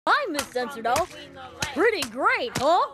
Hi, Miss Sensidoll. Pretty great, huh?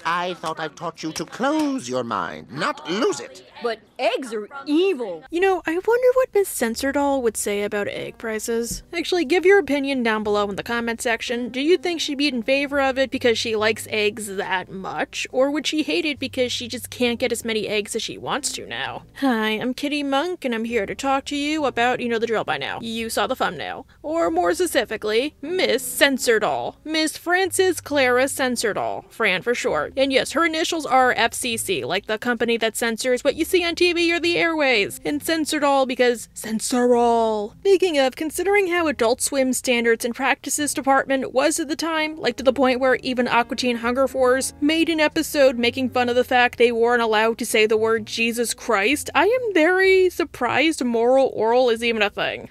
I thought I taught you to close your mind, not lose it. But eggs are evil. You know, I wonder what Miss Censordoll would say about egg prices. Actually, give your opinion down below in the comment section. Do you think she'd be in favor of it because she likes eggs that much? Or would she hate it because she just can't get as many eggs as she wants to now? Hi, I'm Kitty Monk, and I'm here to talk to you about, you know the drill by now. You saw the thumbnail. Or more specifically, Miss Censordoll. Miss Frances Clara Censordoll. Fran for short. And yes, her initials are FCC, like the company that censors what you see on TV or the airways. And Censordoll because Censorall. Speaking of, considering how Adult Swim standards and practices department was at the time, like to the point where even Aqua Teen Hunger Force made an episode making fun of the fact they weren't allowed to say the word Jesus Christ, I am very surprised Moral Oral is even a thing.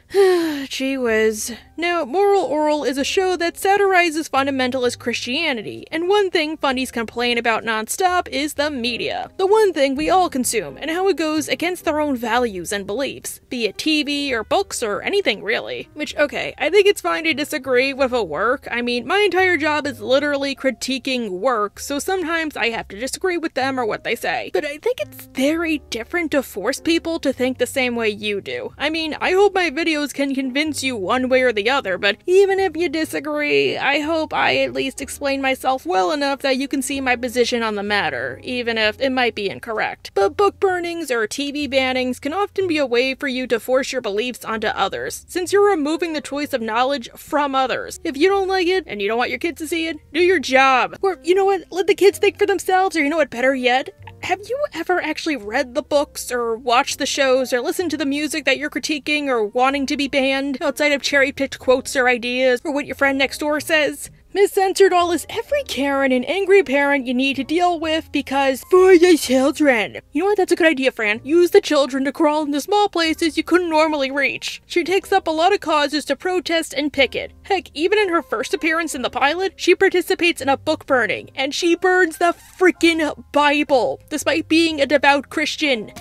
Gee whiz. Now, Moral Oral is a show that satirizes fundamentalist Christianity, and one thing funnies complain about nonstop is the media. The one thing we all consume, and how it goes against their own values and beliefs, be it TV or books or anything really. Which, okay, I think it's fine to disagree with a work. I mean, my entire job is literally critiquing work, so sometimes I have to disagree with them or what they say. But I think it's very different to force people to think the same way you do. I mean, I hope my videos can convince you one way or the other, but even if you disagree, I hope I at least explain myself well enough that you can see my position on the matter, even if it might be incorrect. But book burnings or TV bannings can often be a way for you to force your beliefs onto others, since you're removing the choice of knowledge from others. If you don't like it, and you don't want your kids to see it, do your job. Or, you know what, let the kids think for themselves, or you know what, better yet, have you ever actually read the books, or watched the shows, or listened to the music that you're critiquing or wanting to be banned, outside of cherry-picked quotes or ideas, or what your friend next door says? Miss Censordoll is every Karen and angry parent you need to deal with because for the children. You know what, that's a good idea, Fran. Use the children to crawl into small places you couldn't normally reach. She takes up a lot of causes to protest and picket. Heck, even in her first appearance in the pilot, she participates in a book burning, and she burns the freaking Bible, despite being a devout Christian.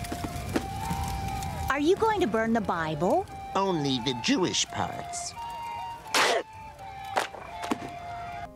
Are you going to burn the Bible? Only the Jewish parts.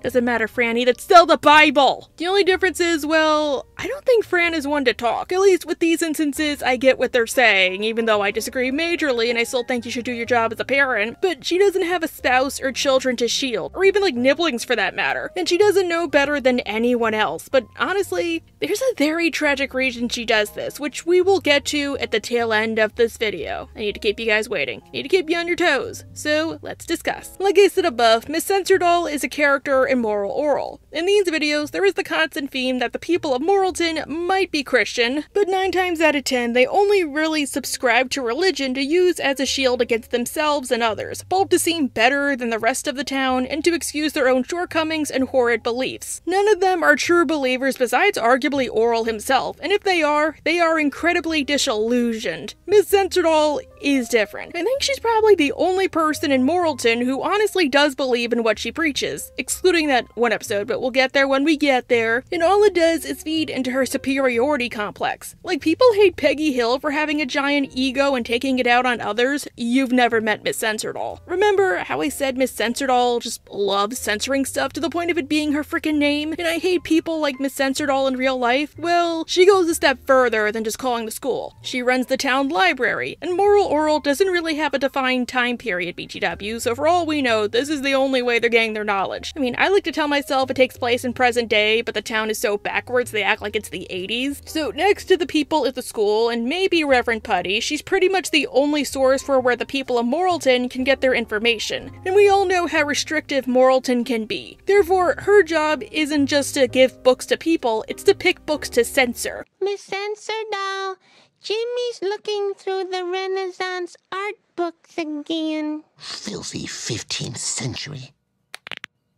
Doesn't matter, Franny, that's still the Bible! The only difference is, well, I don't think Fran is one to talk. At least with these instances, I get what they're saying, even though I disagree majorly and I still think you should do your job as a parent. But she doesn't have a spouse or children to shield, or even like nibblings for that matter. And she doesn't know better than anyone else. But honestly, there's a very tragic reason she does this, which we will get to at the tail end of this video. I need to keep you guys waiting. I need to keep you on your toes. So let's discuss. Like I said above, Miss Censordoll is a character in Moral Oral. In these videos, there is the constant theme that the people of Moralton might be Christian, but 9 times out of 10, they only really subscribe to religion to use as a shield against themselves and others, both to seem better than the rest of the town and to excuse their own shortcomings and horrid beliefs. None of them are true believers besides arguably Oral himself, and if they are incredibly disillusioned. Miss Censordoll is different. I think she's probably the only person in Moralton who honestly does believe in what she preaches, excluding that one episode, but we'll get there when we get there. And all it does is feed into her superiority complex. Like, people hate Peggy Hill for having a giant ego and taking it out on others. You've never met Miss Censordoll. Remember how I said Miss Censordoll just loves censoring stuff to the point of it being her freaking name? And I hate people like Miss Censordoll in real life? Well, she goes a step further than just calling the school. She runs the town library, and Moral Oral doesn't really have a defined time period, BTW, so for all we know, this is the only way they're getting their knowledge. I mean, I like to tell myself it takes place in present day, but the town is so backwards they act like it's the 80s. So next to the people at the school, and maybe Reverend Putty, she's pretty much the only source for where the people of Moralton can get their information. And we all know how restrictive Moralton can be. Therefore, her job isn't just to give books to people, it's to pick books to censor. Miss Censordoll, Jimmy's looking through the Renaissance art books again. Filthy 15th century.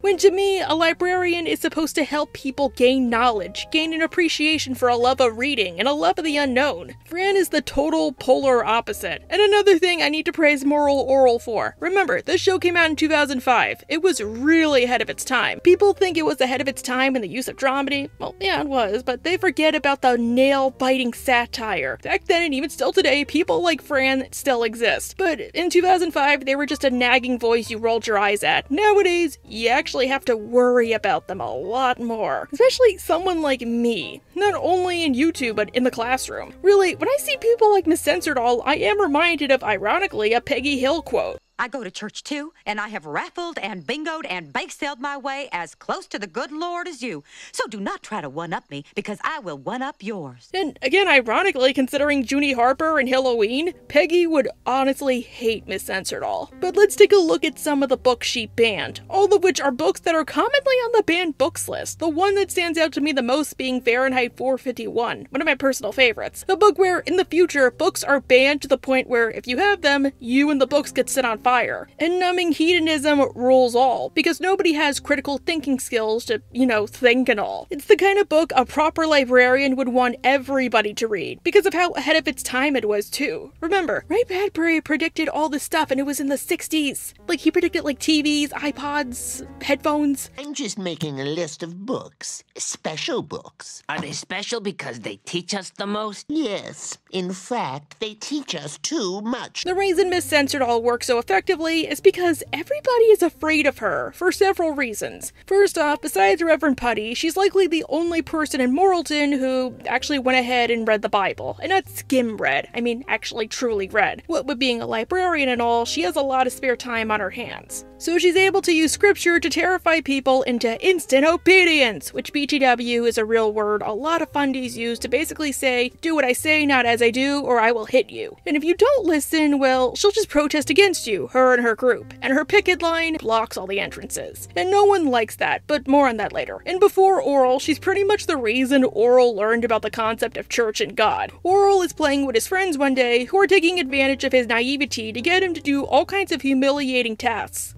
when to me, a librarian is supposed to help people gain knowledge, gain an appreciation for a love of reading, and a love of the unknown. Fran is the total polar opposite. And another thing I need to praise Moral Orel for. Remember, this show came out in 2005. It was really ahead of its time. People think it was ahead of its time in the use of dramedy. Well, yeah, it was, but they forget about the nail-biting satire. Back then, and even still today, people like Fran still exist. But in 2005, they were just a nagging voice you rolled your eyes at. Nowadays, you actually have to worry about them a lot more. Especially someone like me. Not only in YouTube, but in the classroom. Really, when I see people like Miss Censored All, I am reminded of, ironically, a Peggy Hill quote. I go to church too, and I have raffled and bingoed and bake-saled my way as close to the good Lord as you. So do not try to one-up me, because I will one-up yours. And again, ironically, considering Junie Harper and Halloween, Peggy would honestly hate Miss Censored All. But let's take a look at some of the books she banned, all of which are books that are commonly on the banned books list. The one that stands out to me the most being Fahrenheit 451, one of my personal favorites. A book where, in the future, books are banned to the point where, if you have them, you and the books get set on fire. And numbing hedonism rules all, because nobody has critical thinking skills to, think and all. It's the kind of book a proper librarian would want everybody to read, because of how ahead of its time it was too. Remember, Ray Bradbury predicted all this stuff and it was in the 60s. Like, he predicted TVs, iPods, headphones. I'm just making a list of books. Special books. Are they special because they teach us the most? Yes. In fact, they teach us too much. The reason Miss Censored All works so effectively is because everybody is afraid of her, for several reasons. First off, besides Reverend Putty, she's likely the only person in Morrilton who actually went ahead and read the Bible. And not skim read, I mean actually truly read. What with being a librarian and all, she has a lot of spare time on her hands. So she's able to use scripture to terrify people into instant obedience, which BTW is a real word a lot of fundies use to basically say, do what I say, not as I do, or I will hit you. And if you don't listen, well, she'll just protest against you, her and her group. And her picket line blocks all the entrances. And no one likes that, but more on that later. And before Orel, she's pretty much the reason Orel learned about the concept of church and God. Orel is playing with his friends one day, who are taking advantage of his naivety to get him to do all kinds of humiliating tasks,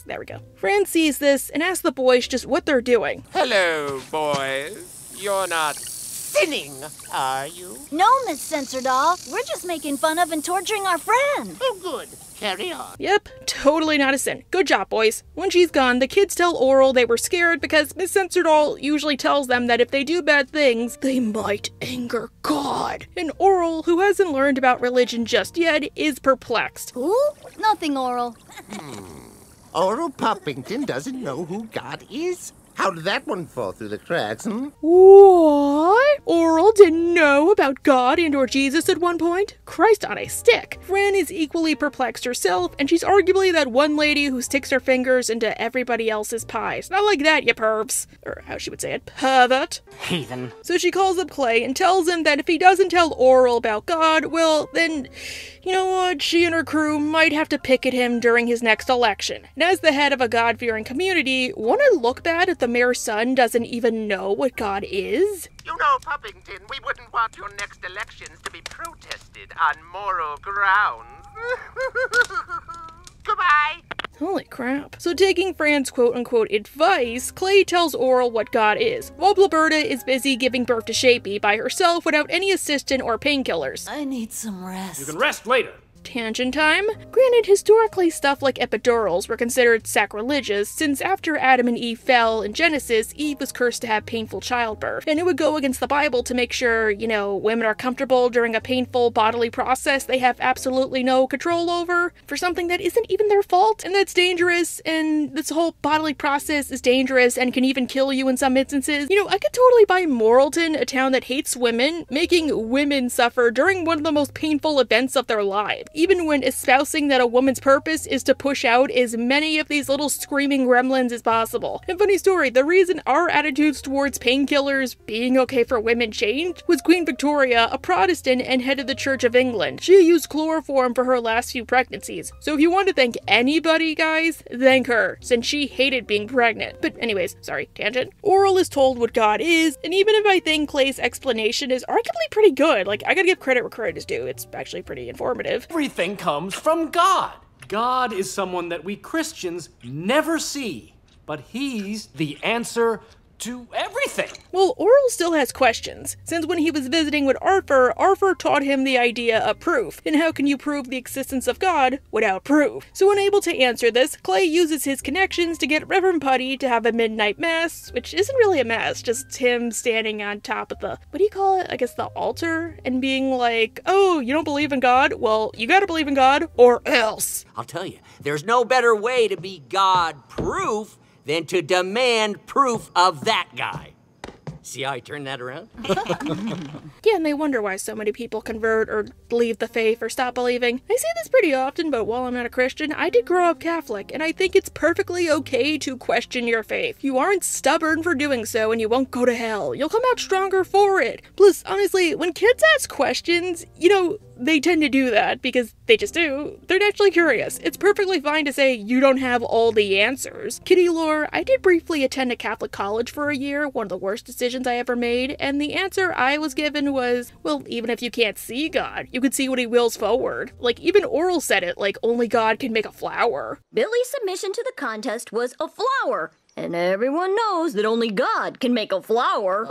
there we go. Fran sees this and asks the boys just what they're doing. Hello, boys. You're not sinning, are you? No, Miss Censored All. We're just making fun of and torturing our friend. Oh, good. Carry on. Yep, totally not a sin. Good job, boys. When she's gone, the kids tell Orel they were scared because Miss Censored All usually tells them that if they do bad things, they might anger God. And Orel, who hasn't learned about religion just yet, is perplexed. Who? Nothing, Orel. Orel Poppington doesn't know who God is? How did that one fall through the cracks, What? Orel didn't know about God and or Jesus at one point? Christ on a stick. Fran is equally perplexed herself, and she's arguably that one lady who sticks her fingers into everybody else's pies. Not like that, you pervs. Or how she would say it, pervert. Heathen. So she calls up Clay and tells him that if he doesn't tell Orel about God, well, then, you know what, she and her crew might have to picket him during his next election. And as the head of a God-fearing community, won't it look bad if the mayor's son doesn't even know what God is? You know, Poppington, we wouldn't want your next elections to be protested on moral grounds. Goodbye. Holy crap. So taking Fran's quote-unquote advice, Clay tells Orel what God is, while Blaberta is busy giving birth to Shapey by herself without any assistant or painkillers. I need some rest. You can rest later. Tangent time? Granted, historically stuff like epidurals were considered sacrilegious, since after Adam and Eve fell in Genesis, Eve was cursed to have painful childbirth, and it would go against the Bible to make sure, women are comfortable during a painful bodily process they have absolutely no control over, for something that isn't even their fault, and that's dangerous, and this whole bodily process is dangerous and can even kill you in some instances. I could totally buy Morrilton, a town that hates women, making women suffer during one of the most painful events of their lives. Even when espousing that a woman's purpose is to push out as many of these little screaming gremlins as possible. And funny story, the reason our attitudes towards painkillers being okay for women changed was Queen Victoria, a Protestant and head of the Church of England. She used chloroform for her last few pregnancies. So if you want to thank anybody, guys, thank her, since she hated being pregnant. But anyways, sorry, tangent. Orel is told what God is, and even if I think Clay's explanation is arguably pretty good, I gotta give credit where credit is due, it's actually pretty informative. Everything comes from God. God is someone that we Christians never see, but he's the answer to everything. Well, Oral still has questions, since when he was visiting with Arthur, Arthur taught him the idea of proof, and how can you prove the existence of God without proof? So unable to answer this, Clay uses his connections to get Reverend Putty to have a midnight mass, which isn't really a mass, just him standing on top of the, what do you call it? I guess the altar, and being like, oh, you don't believe in God? Well, you gotta believe in God, or else. I'll tell you, there's no better way to be God-proof than to demand proof of that guy. See how I turned that around? Yeah, and they wonder why so many people convert or leave the faith or stop believing. I say this pretty often, but while I'm not a Christian, I did grow up Catholic, and I think it's perfectly okay to question your faith. You aren't stubborn for doing so, and you won't go to hell. You'll come out stronger for it. Plus, honestly, when kids ask questions, you know, they tend to do that because they just do. They're naturally curious. It's perfectly fine to say you don't have all the answers. Kitty lore, I did briefly attend a Catholic college for a year, one of the worst decisions I ever made, and the answer I was given was, well, even if you can't see God, you can see what he wills forward. Like, even Oral said it, like, only God can make a flower. Billy's submission to the contest was a flower. And everyone knows that only God can make a flower.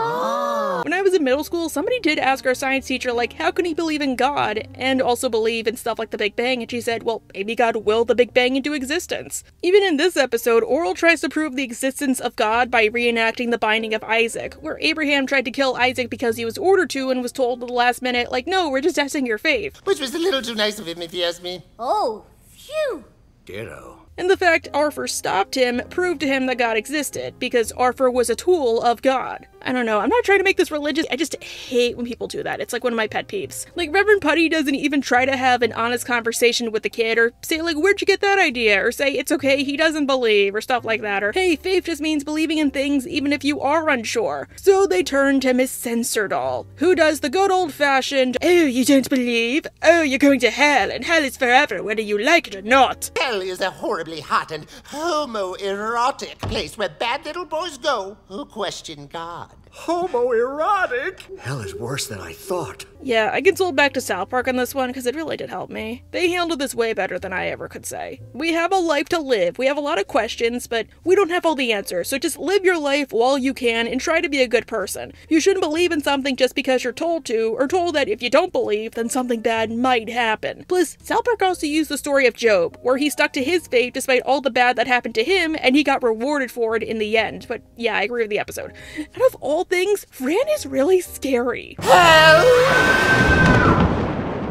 When I was in middle school, somebody did ask our science teacher, like, how can he believe in God and also believe in stuff like the Big Bang? And she said, well, maybe God willed the Big Bang into existence. Even in this episode, Oral tries to prove the existence of God by reenacting the binding of Isaac, where Abraham tried to kill Isaac because he was ordered to and was told at the last minute, like, no, we're just testing your faith. Which was a little too nice of him, if you ask me. Oh, phew. Ditto. And the fact Arthur stopped him proved to him that God existed, because Arthur was a tool of God. I don't know, I'm not trying to make this religious, I just hate when people do that. It's like one of my pet peeves. Like, Reverend Putty doesn't even try to have an honest conversation with the kid, or say, like, where'd you get that idea? Or say, it's okay, he doesn't believe, or stuff like that. Or, hey, faith just means believing in things even if you are unsure. So they turn to Miss Censordoll, who does the good old-fashioned, oh, you don't believe? Oh, you're going to hell, and hell is forever, whether you like it or not. Hell is a horribly hot and homoerotic place where bad little boys go who question God. Homoerotic? Hell is worse than I thought. Yeah, I consoled back to South Park on this one because it really did help me. They handled this way better than I ever could say. We have a life to live. We have a lot of questions, but we don't have all the answers. So just live your life while you can and try to be a good person. You shouldn't believe in something just because you're told to, or told that if you don't believe, then something bad might happen. Plus, South Park also used the story of Job, where he stuck to his faith despite all the bad that happened to him, and he got rewarded for it in the end. But yeah, I agree with the episode. Out of all things, Fran is really scary.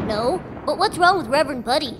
No, but what's wrong with Reverend Putty?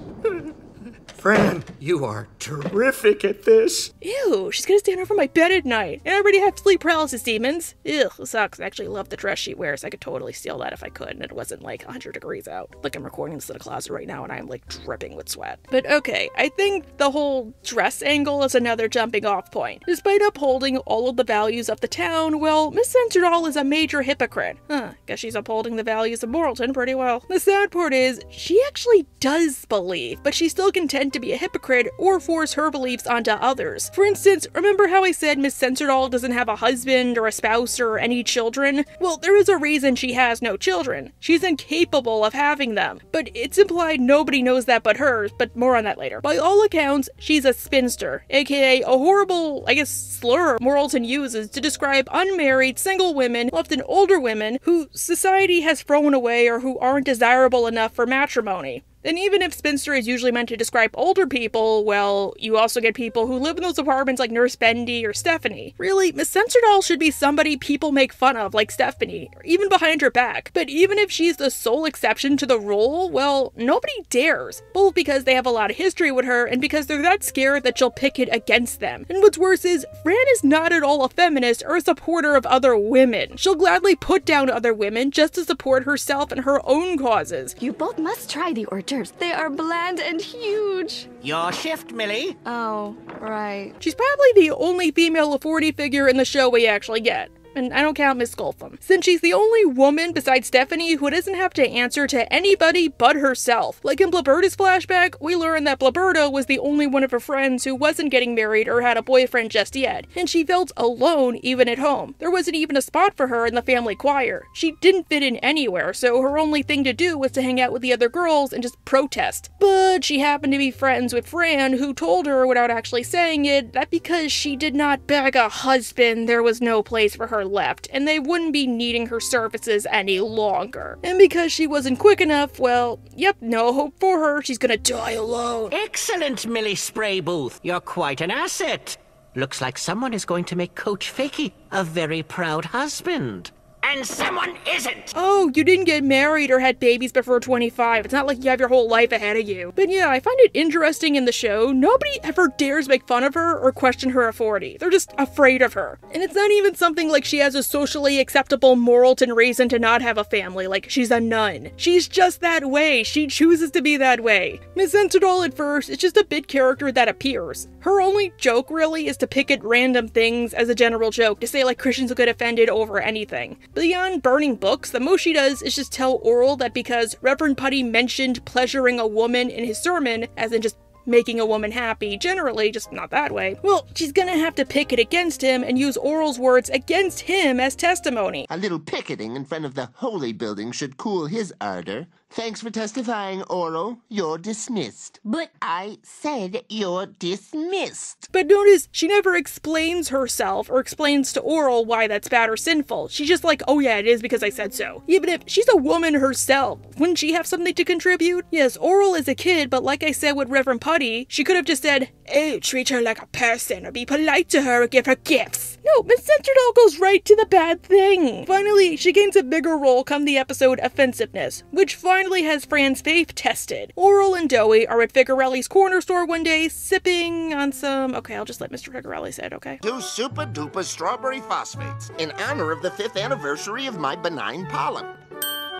Fran, you are terrific at this. Ew, she's gonna stand over my bed at night. And I already have sleep paralysis demons. Ew, it sucks. I actually love the dress she wears. I could totally steal that if I could, and it wasn't like 100 degrees out. Like, I'm recording this in a closet right now, and I'm like dripping with sweat. But okay, I think the whole dress angle is another jumping off point. Despite upholding all of the values of the town, well, Miss Censordoll is a major hypocrite. Guess she's upholding the values of Morrilton pretty well. The sad part is, she actually does believe, but she's still content to be a hypocrite or force her beliefs onto others. For instance, remember how I said Miss Censordoll doesn't have a husband or a spouse or any children? Well, there is a reason she has no children. She's incapable of having them. But it's implied nobody knows that but her, but more on that later. By all accounts, she's a spinster, aka a horrible, I guess, slur Morrilton uses to describe unmarried, single women, often older women, who society has thrown away or who aren't desirable enough for matrimony. And even if spinster is usually meant to describe older people, well, you also get people who live in those apartments like Nurse Bendy or Stephanie. Really, Miss Censordoll should be somebody people make fun of, like Stephanie, or even behind her back. But even if she's the sole exception to the rule, well, nobody dares. Both because they have a lot of history with her, and because they're that scared that she'll pick it against them. And what's worse is, Fran is not at all a feminist or a supporter of other women. She'll gladly put down other women just to support herself and her own causes. You both must try the hors d'oeuvres. They are bland and huge. Your shift, Millie. Oh, right. She's probably the only female authority figure in the show we actually get. and I don't count Miss Scoltham, since she's the only woman besides Stephanie who doesn't have to answer to anybody but herself. Like in Blabberta's flashback, we learn that Blabberta was the only one of her friends who wasn't getting married or had a boyfriend just yet, and she felt alone even at home. There wasn't even a spot for her in the family choir. She didn't fit in anywhere, so her only thing to do was to hang out with the other girls and just protest. But she happened to be friends with Fran, who told her, without actually saying it, that because she did not bag a husband, there was no place for her left, and they wouldn't be needing her services any longer. And because she wasn't quick enough, well, yep, no hope for her. She's gonna die alone. Excellent, Millie Spraybooth. You're quite an asset. Looks like someone is going to make Coach Fakey a very proud husband. And someone isn't! Oh, you didn't get married or had babies before 25. It's not like you have your whole life ahead of you. But yeah, I find it interesting in the show, nobody ever dares make fun of her or question her authority. They're just afraid of her. And it's not even something like she has a socially acceptable Moralton reason to not have a family, like she's a nun. She's just that way. She chooses to be that way. Miss Sensidoll at first is just a bit character that appears. Her only joke really is to pick at random things as a general joke, to say like Christians will get offended over anything. Beyond burning books, the most she does is just tell Oral that because Reverend Putty mentioned pleasuring a woman in his sermon, as in just making a woman happy, generally, just not that way, well, she's gonna have to pick it against him and use Oral's words against him as testimony. A little picketing in front of the holy building should cool his ardor. Thanks for testifying, Oral. You're dismissed. But I said you're dismissed. But notice, she never explains herself or explains to Oral why that's bad or sinful. She's just like, oh yeah, it is because I said so. Even if she's a woman herself, wouldn't she have something to contribute? Yes, Oral is a kid, but like I said with Reverend Putty, she could have just said, oh, treat her like a person, or be polite to her, or give her gifts. No, Miss Sensidoll goes right to the bad thing. Finally, she gains a bigger role come the episode Offensiveness, which finally has Fran's faith tested. Oral and Doughy are at Figarelli's corner store one day, sipping on some... Okay, I'll just let Mr. Figarelli say it, okay? 2 super duper strawberry phosphates in honor of the 5th anniversary of my benign polyp.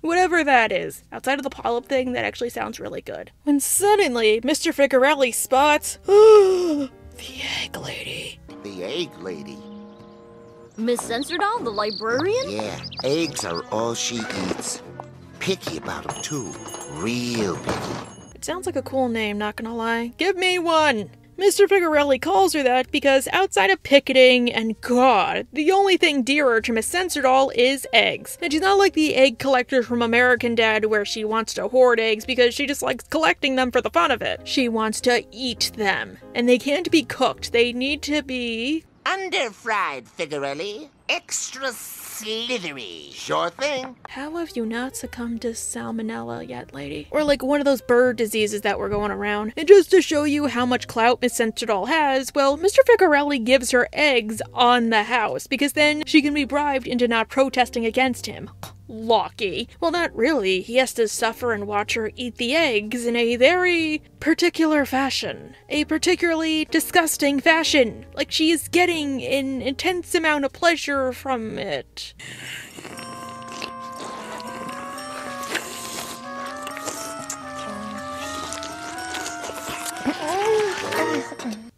Whatever that is. Outside of the polyp thing, that actually sounds really good. When suddenly, Mr. Figarelli spots... the egg lady. The egg lady? Miss Sensidoll, the librarian? Yeah, eggs are all she eats. Picky about them, too. Real picky. It sounds like a cool name, not gonna lie. Give me one! Mr. Figarelli calls her that because outside of picketing and God, the only thing dearer to Miss Sensidoll is eggs. And she's not like the egg collector from American Dad where she wants to hoard eggs because she just likes collecting them for the fun of it. She wants to eat them. And they can't be cooked. They need to be... under-fried, Figarelli. Extra slithery. Sure thing. How have you not succumbed to salmonella yet, lady? Or like one of those bird diseases that were going around. And just to show you how much clout Miss Sensidoll has, well, Mr. Figarelli gives her eggs on the house, because then she can be bribed into not protesting against him. Lucky. Well, not really. He has to suffer and watch her eat the eggs in a very particular fashion. A particularly disgusting fashion. Like she is getting an intense amount of pleasure from it.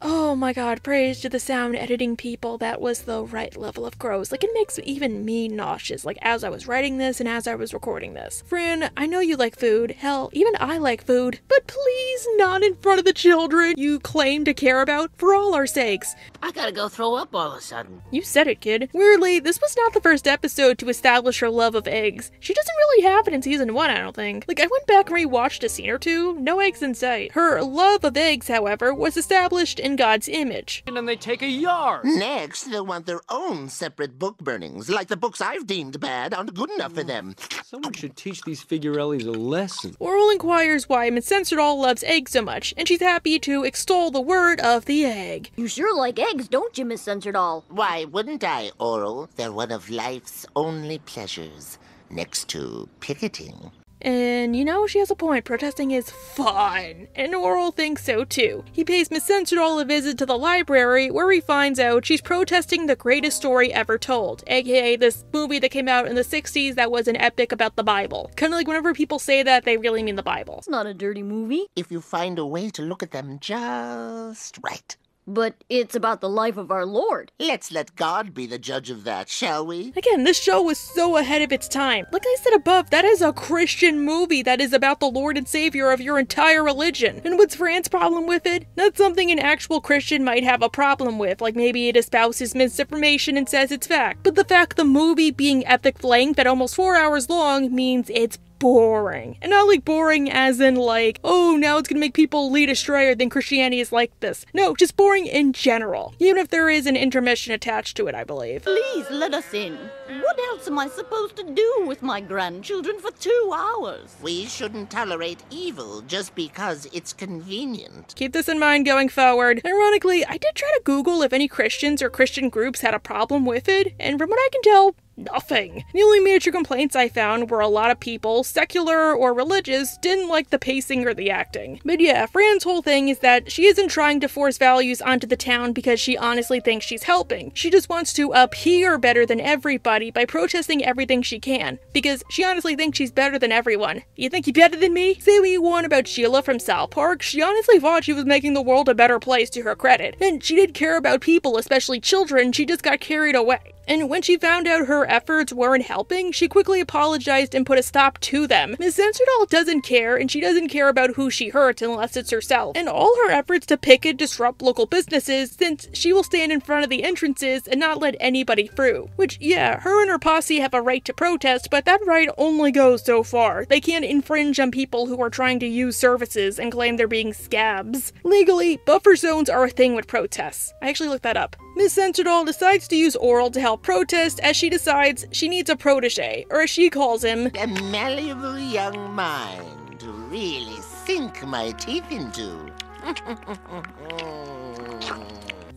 Oh my god, praise to the sound editing people, that was the right level of gross. Like, it makes even me nauseous, like, as I was writing this and as I was recording this. Fran, I know you like food. Hell, even I like food. But please not in front of the children you claim to care about, for all our sakes. I gotta go throw up all of a sudden. You said it, kid. Weirdly, this was not the first episode to establish her love of eggs. She doesn't really have it in season 1, I don't think. Like, I went back and rewatched a scene or two, no eggs in sight. Her love of eggs, however, was established in God's image. And then they take a yard. Next, they'll want their own separate book burnings, like the books I've deemed bad aren't good enough for them. Someone should teach these Figarellis a lesson. Oral inquires why Miss Sensidoll loves eggs so much, and she's happy to extol the word of the egg. You sure like eggs, don't you, Miss Sensidoll? Why wouldn't I, Oral? They're one of life's only pleasures, next to picketing. And you know, she has a point. Protesting is fun. And Oral thinks so too. He pays Miss Sensidoll a visit to the library where he finds out she's protesting the greatest story ever told, aka this movie that came out in the 60s that was an epic about the Bible. Kind of like whenever people say that, they really mean the Bible. It's not a dirty movie. If you find a way to look at them just right. But it's about the life of our Lord. Let's let God be the judge of that, shall we? Again, this show was so ahead of its time. Like I said above, that is a Christian movie that is about the Lord and Savior of your entire religion. And what's Fran's problem with it? Not something an actual Christian might have a problem with, like maybe it espouses misinformation and says it's fact. But the fact the movie being epic length at almost 4 hours long means it's boring. And not like boring as in like, oh, now it's gonna make people lead astray or think Christianity is like this. No, just boring in general. Even if there is an intermission attached to it, I believe. Please let us in. What else am I supposed to do with my grandchildren for 2 hours? We shouldn't tolerate evil just because it's convenient. Keep this in mind going forward. Ironically, I did try to Google if any Christians or Christian groups had a problem with it, and from what I can tell, nothing. The only major complaints I found were a lot of people, secular or religious, didn't like the pacing or the acting. But yeah, Fran's whole thing is that she isn't trying to force values onto the town because she honestly thinks she's helping. She just wants to appear better than everybody by protesting everything she can, because she honestly thinks she's better than everyone. You think you're better than me? Say what you want about Sheila from South Park, she honestly thought she was making the world a better place to her credit. And she did care about people, especially children, she just got carried away. And when she found out her efforts weren't helping, she quickly apologized and put a stop to them. Miss Senserdoll doesn't care, and she doesn't care about who she hurts unless it's herself. And all her efforts to picket disrupt local businesses, since she will stand in front of the entrances and not let anybody through. Which, yeah, her and her posse have a right to protest, but that right only goes so far. They can't infringe on people who are trying to use services and claim they're being scabs. Legally, buffer zones are a thing with protests. I actually looked that up. Miss Senserdoll decides to use Oral to help protest as she decides she needs a protege, or as she calls him, a malleable young mind to really sink my teeth into.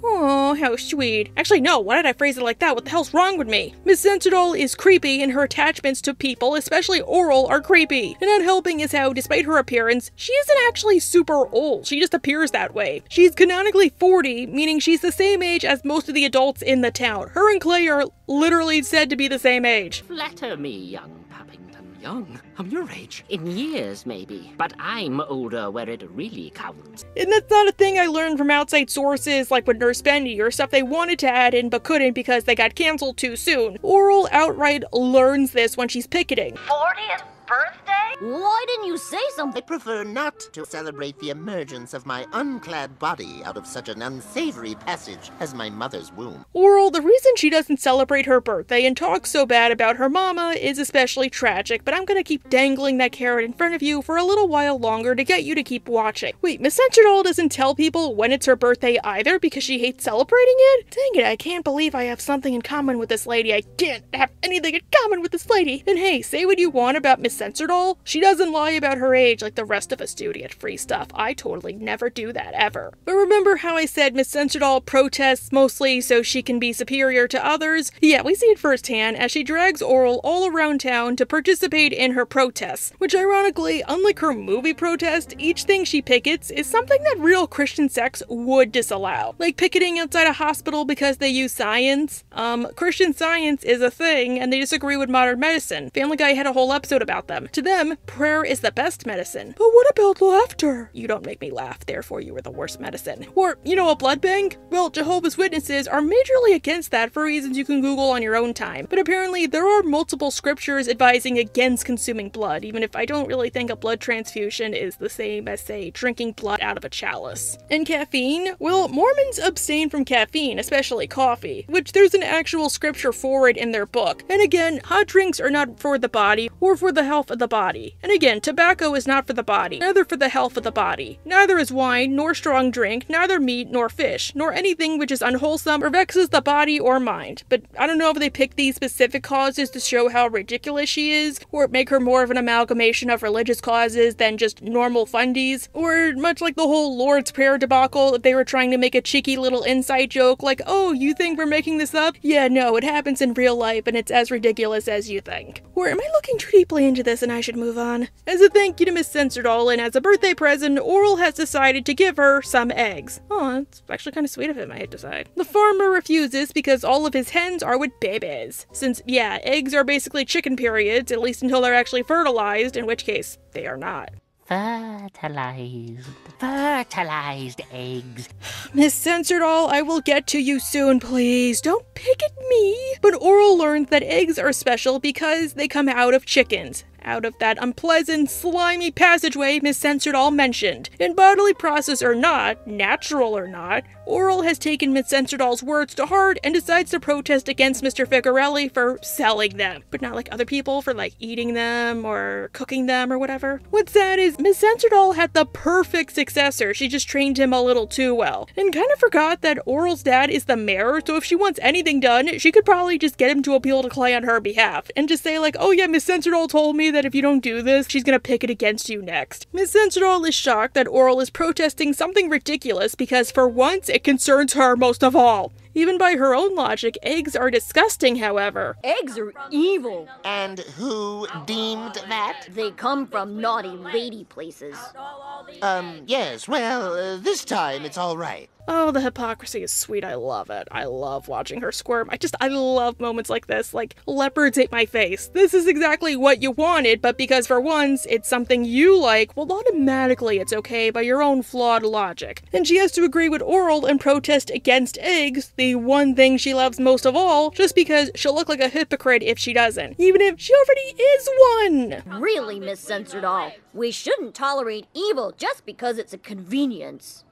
Oh, how sweet. Actually, no, why did I phrase it like that? What the hell's wrong with me? Miss Senserdoll is creepy, and her attachments to people, especially Oral, are creepy. And not helping is how, despite her appearance, she isn't actually super old. She just appears that way. She's canonically 40, meaning she's the same age as most of the adults in the town. Her and Clay are literally said to be the same age. Flatter me, young Pappington. Young? I'm your age. In years, maybe. But I'm older where it really counts. And that's not a thing I learned from outside sources like with Nurse Bendy or stuff they wanted to add in but couldn't because they got canceled too soon. Oral outright learns this when she's picketing. 40th birthday? Why didn't you say something? I prefer not to celebrate the emergence of my unclad body out of such an unsavory passage as my mother's womb. Oral, the reason she doesn't celebrate her birthday and talk so bad about her mama is especially tragic, but I'm gonna keep dangling that carrot in front of you for a little while longer to get you to keep watching. Wait, Miss Senserdoll doesn't tell people when it's her birthday either because she hates celebrating it? Dang it, I can't believe I have something in common with this lady. I can't have anything in common with this lady. And hey, say what you want about Miss Senserdoll, she doesn't lie about her age like the rest of us do to get free stuff. I totally never do that, ever. But remember how I said Miss Senserdoll protests mostly so she can be superior to others? Yeah, we see it firsthand as she drags Oral all around town to participate in her protests, which ironically, unlike her movie protest, each thing she pickets is something that real Christian sects would disallow. Like picketing outside a hospital because they use science. Christian Science is a thing and they disagree with modern medicine. Family Guy had a whole episode about them. To them, prayer is the best medicine. But what about laughter? You don't make me laugh, therefore you are the worst medicine. Or, you know, a blood bank? Well, Jehovah's Witnesses are majorly against that for reasons you can Google on your own time. But apparently there are multiple scriptures advising against consuming blood, even if I don't really think a blood transfusion is the same as, say, drinking blood out of a chalice. And caffeine? Well, Mormons abstain from caffeine, especially coffee, which there's an actual scripture for it in their book. And again, hot drinks are not for the body or for the health of the body. And again, tobacco is not for the body, neither for the health of the body. Neither is wine, nor strong drink, neither meat nor fish, nor anything which is unwholesome or vexes the body or mind. But I don't know if they picked these specific causes to show how ridiculous she is, or make her more of an amalgamation of religious causes than just normal fundies, or much like the whole Lord's Prayer debacle, they were trying to make a cheeky little inside joke like, oh, you think we're making this up? Yeah, no, it happens in real life and it's as ridiculous as you think. Or am I looking too deeply into this and I should move on? As a thank you to Miss Senserdoll and as a birthday present, Oral has decided to give her some eggs. Oh, it's actually kind of sweet of him, I hate to say. The farmer refuses because all of his hens are with babies. Since, yeah, eggs are basically chicken periods, at least until they're actually fertilized, in which case, they are not. Fertilized eggs. Miss Censored-All, I will get to you soon, please. Don't pick at me. But Oral learns that eggs are special because they come out of chickens. Out of that unpleasant, slimy passageway Miss Censored-All mentioned. In bodily process or not, natural or not, Oral has taken Miss Censored-All's words to heart and decides to protest against Mr. Ficarelli for selling them. But not like other people for like eating them or cooking them or whatever. What's sad is Miss Censored-All had the perfect successor. She just trained him a little too well. And kind of forgot that Oral's dad is the mayor, so if she wants anything done, she could probably just get him to appeal to Clay on her behalf. And just say like, oh yeah, Miss Censored-All told me that if you don't do this, she's gonna pick it against you next. Miss Censored-All is shocked that Oral is protesting something ridiculous because for once it concerns her most of all. Even by her own logic, eggs are disgusting, however. Eggs are evil. And who deemed that? They come from naughty lady places. Yes, well, this time it's all right. Oh, the hypocrisy is sweet. I love it. I love watching her squirm. I love moments like this. Like, leopards ate my face. This is exactly what you wanted, but because for once it's something you like, well, automatically it's okay by your own flawed logic. And she has to agree with Oral and protest against eggs, the one thing she loves most of all, just because she'll look like a hypocrite if she doesn't. Even if she already is one! Really, Miss Censored-All, we shouldn't tolerate evil just because it's a convenience.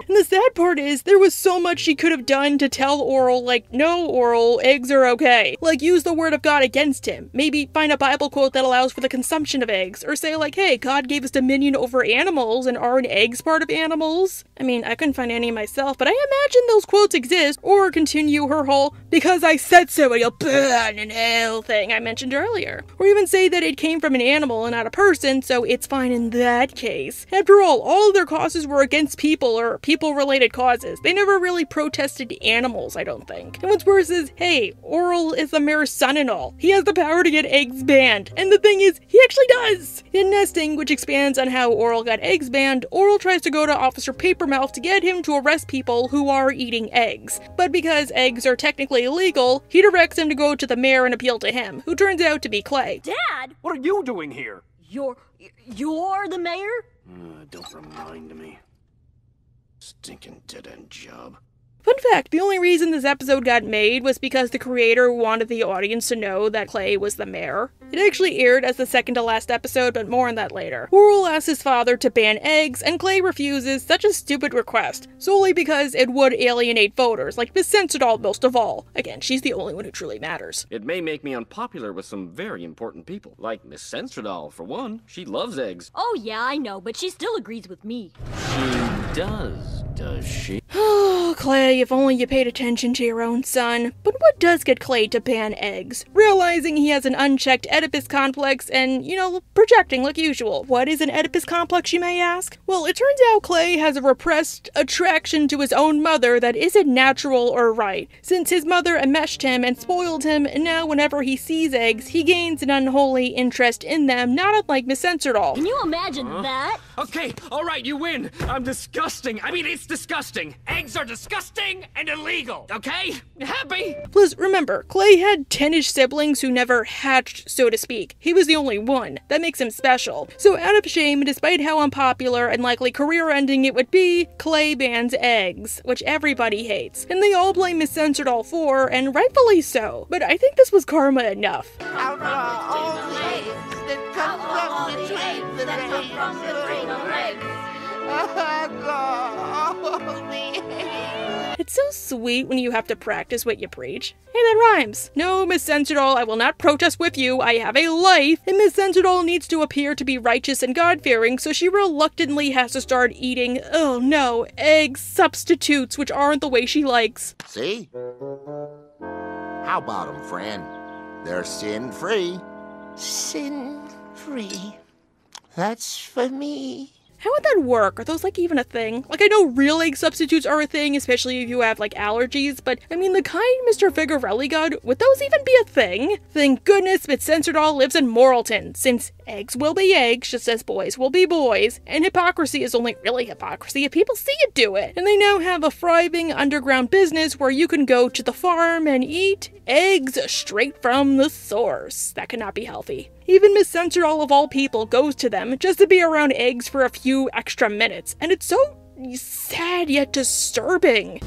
And the sad part is, there was so much she could have done to tell Oral, like, no, Oral, eggs are okay. Like, use the word of God against him. Maybe find a Bible quote that allows for the consumption of eggs. Or say, like, hey, God gave us dominion over animals, and aren't eggs part of animals? I mean, I couldn't find any myself, but I imagine those quotes exist. Or continue her whole, because I said so and you'll burn in hell thing I mentioned earlier. Or even say that it came from an animal and not a person, so it's fine in that case. After all of their causes were against people or people-related causes. They never really protested animals, I don't think. And what's worse is, hey, Oral is the mayor's son-in-law. He has the power to get eggs banned. And the thing is, he actually does! In Nesting, which expands on how Oral got eggs banned, Oral tries to go to Officer Papermouth to get him to arrest people who are eating eggs. But because eggs are technically illegal, he directs him to go to the mayor and appeal to him, who turns out to be Clay. Dad! What are you doing here? You're the mayor? Don't remind me. Stinking dead-end job. Fun fact, the only reason this episode got made was because the creator wanted the audience to know that Clay was the mayor. It actually aired as the second to last episode, but more on that later. Oral asks his father to ban eggs, and Clay refuses such a stupid request, solely because it would alienate voters, like Miss Censored-All most of all. Again, she's the only one who truly matters. It may make me unpopular with some very important people, like Miss Censored-All, for one. She loves eggs. Oh yeah, I know, but she still agrees with me. She does she? Oh, Clay, if only you paid attention to your own son. But what does get Clay to ban eggs? Realizing he has an unchecked Oedipus complex and, projecting like usual. What is an Oedipus complex, you may ask? Well, it turns out Clay has a repressed attraction to his own mother that isn't natural or right, since his mother enmeshed him and spoiled him, and now whenever he sees eggs, he gains an unholy interest in them, not unlike Miss Censored-All. Can you imagine that? Okay, alright, you win. I'm disgusting. I mean, it's disgusting. Eggs are disgusting and illegal, okay? Happy? Plus, remember, Clay had 10-ish siblings who never hatched, so to speak. He was the only one. That makes him special. So out of shame, despite how unpopular and likely career-ending it would be, Clay bans eggs, which everybody hates. And they all blame Miss Censored-All for, and rightfully so. But I think this was karma enough. Outlaw all the eggs that come from the train that It's so sweet when you have to practice what you preach. Hey, that rhymes. No, Miss Censored-All, I will not protest with you. I have a life. And Miss Censored-All needs to appear to be righteous and God-fearing, so she reluctantly has to start eating, oh no, egg substitutes, which aren't the way she likes. See? How about 'em, friend? They're sin-free. Sin-free. That's for me. How would that work? Are those like even a thing? Like, I know real egg substitutes are a thing, especially if you have like allergies, but I mean the kind Mr. Figarelli got, would those even be a thing? Thank goodness Miss Censored lives in Morrilton, since eggs will be eggs just as boys will be boys, and hypocrisy is only really hypocrisy if people see it do it. And they now have a thriving underground business where you can go to the farm and eat eggs straight from the source. That cannot be healthy. Even Miss Censored of all people goes to them just to be around eggs for a few extra minutes, and it's so sad yet disturbing.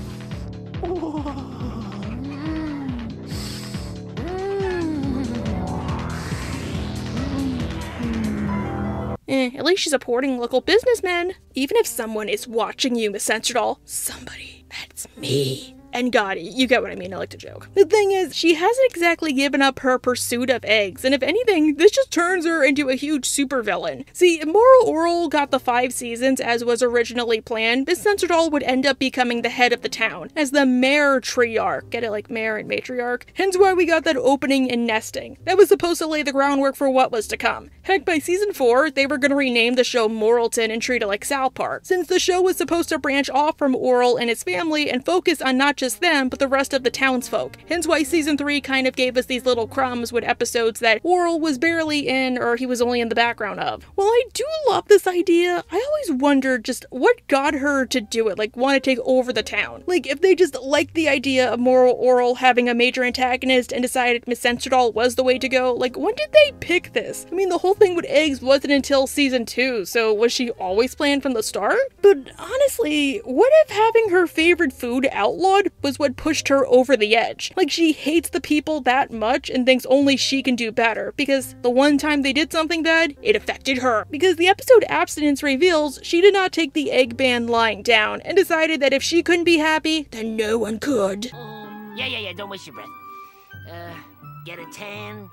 At least she's supporting local businessmen. Even if someone is watching you, Miss Censored, somebody, that's me. And God, you get what I mean, I like to joke. The thing is, she hasn't exactly given up her pursuit of eggs, and if anything, this just turns her into a huge supervillain. See, if Moral Orel got the 5 seasons as was originally planned, Miss Censored would end up becoming the head of the town, as the matriarch. Get it, like mayor and matriarch? Hence why we got that opening in Nesting. That was supposed to lay the groundwork for what was to come. Heck, by season 4, they were going to rename the show Morrilton and treat it like South Park, since the show was supposed to branch off from Orel and his family and focus on not just them, but the rest of the townsfolk. Hence why season 3 kind of gave us these little crumbs with episodes that Orel was barely in or he was only in the background of. While I do love this idea, I always wondered just what got her to do it, like want to take over the town. Like if they just liked the idea of Moral Orel having a major antagonist and decided Miss Censored was the way to go, like when did they pick this? I mean, the whole thing with eggs wasn't until season 2, so was she always planned from the start? But honestly, what if having her favorite food outlawed was what pushed her over the edge? Like she hates the people that much and thinks only she can do better, because the one time they did something bad, it affected her. Because the episode Abstinence reveals she did not take the egg ban lying down and decided that if she couldn't be happy, then no one could. Yeah, don't waste your breath. Get a tan?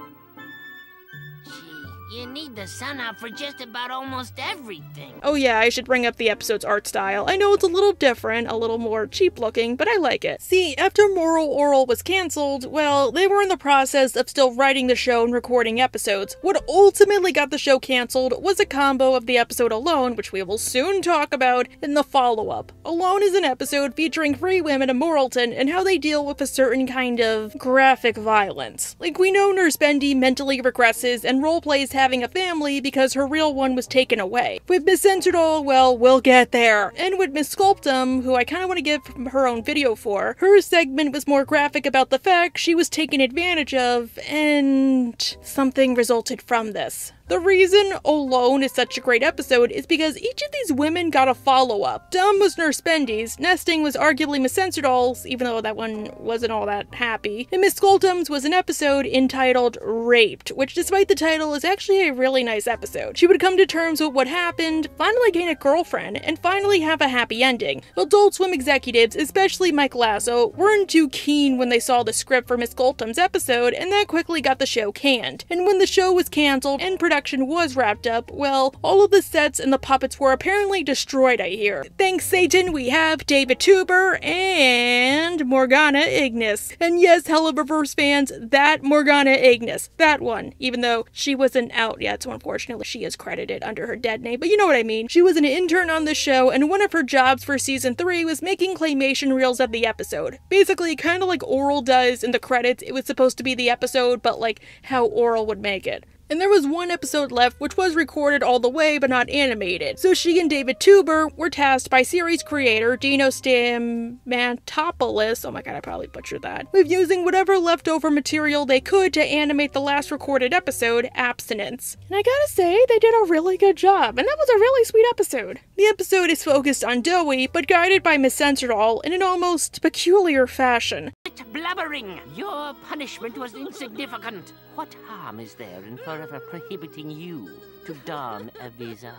You need the sun out for just about almost everything. Oh yeah, I should bring up the episode's art style. I know it's a little different, a little more cheap looking, but I like it. See, after Moral Orel was cancelled, well, they were in the process of still writing the show and recording episodes. What ultimately got the show cancelled was a combo of the episode Alone, which we will soon talk about, and the follow-up. Alone is an episode featuring 3 women in Morrilton and how they deal with a certain kind of graphic violence. Like, we know Nurse Bendy mentally regresses and roleplays having a family because her real one was taken away. With Miss Censored, well, we'll get there. And with Miss Sculptum, who I kind of want to give her own video for, her segment was more graphic about the fact she was taken advantage of, and something resulted from this. The reason Alone is such a great episode is because each of these women got a follow-up. Dumb was Nurse Bendy's, Nesting was arguably Miss Censored's, even though that one wasn't all that happy, and Miss Sculptum's was an episode entitled Raped, which despite the title is actually a really nice episode. She would come to terms with what happened, finally gain a girlfriend, and finally have a happy ending. Adult Swim executives, especially Mike Lasso, weren't too keen when they saw the script for Miss Sculptum's episode, and that quickly got the show canned. And when the show was cancelled and production was wrapped up, well, all of the sets and the puppets were apparently destroyed, I hear. Thanks Satan, we have David Tuber and Morgana Ignis. And yes, Helliververse fans, that Morgana Ignis, that one, even though she wasn't out yet, so unfortunately she is credited under her dead name, but you know what I mean. She was an intern on the show, and one of her jobs for season 3 was making claymation reels of the episode. Basically, kind of like Orel does in the credits, it was supposed to be the episode, but like how Orel would make it. And there was one episode left which was recorded all the way but not animated. So she and David Tuber were tasked by series creator Dino Stamantopoulos, oh my god, I probably butchered that, with using whatever leftover material they could to animate the last recorded episode, Abstinence. And I gotta say, they did a really good job, and that was a really sweet episode. The episode is focused on Dowie, but guided by Miss Censored in an almost peculiar fashion. Blabbering! Your punishment was insignificant. What harm is there in forever prohibiting you to don a vizard?